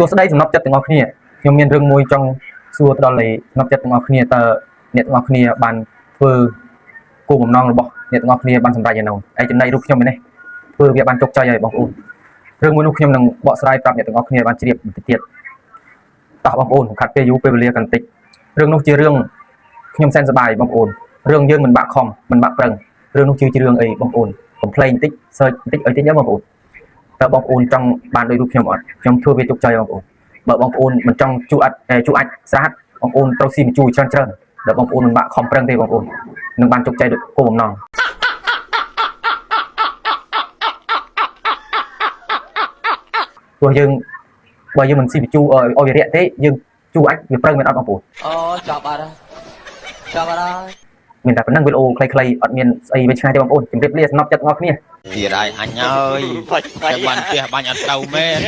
សួស្តីសំណប់ចិត្តទាំងអស់គ្នាខ្ញុំមានរឿងមួយចង់សួរទៅដល់សំណប់ចិត្តទាំងអស់គ្នាតើអ្នកទាំងអស់គ្នាបានធ្វើគោលបំណងរបស់អ្នកទាំងអស់គ្នាបានសម្រេចយ៉ាងណាហើយចំណែករូបខ្ញុំនេះធ្វើវាបានជោគជ័យហើយបងប្អូនរឿងមួយនោះខ្ញុំនឹងបកស្រាយប្រាប់អ្នកទាំងអស់គ្នាបានជ្រាបបន្តិចទៀតតោះបងប្អូនខាត់ពេលយូរពេលវេលាកាន់តិចរឿងនោះជារឿងខ្ញុំសែនសប្បាយបងប្អូនរឿងយើងមិនបាក់ខំមិនបាក់ប្រឹងរឿងនោះជារឿងអីបងប្អូនកំភ្លែងបន្តិច search បន្តិចឲ្យតិចណាបងប្អូនតើបងប្អូនចង់បានដោយរូបខ្ញុំអត់ខ្ញុំធ្វើវាជោគជ័យបងប្អូនបើបងប្អូនមិនចង់ជួអាចស្រាតបងប្អូនត្រូវស៊ីមជូរច្រើនដល់បងប្អូនមិនបាក់ខំប្រឹងទេបងប្អូននឹងបានជោគជ័យដូចគោលបំណងព្រោះយើងបើយើងមិនស៊ីមជូរឲ្យវារាក់ទេយើងជួអាចវាប្រឹងមិនអត់បងប្អូនអូចាប់អត់មានតែប៉ុណ្្នឹងវីដេអូខ្លីៗអត់មានស្អីវាឆ្ងាយទេបងប្អូនជម្រាបលាសំណប់ចិត្តបងប្អូនគ្នាទៀតហើយអញហើយខ្ញុំបានផ្ទះបាញ់អត់ទៅមែន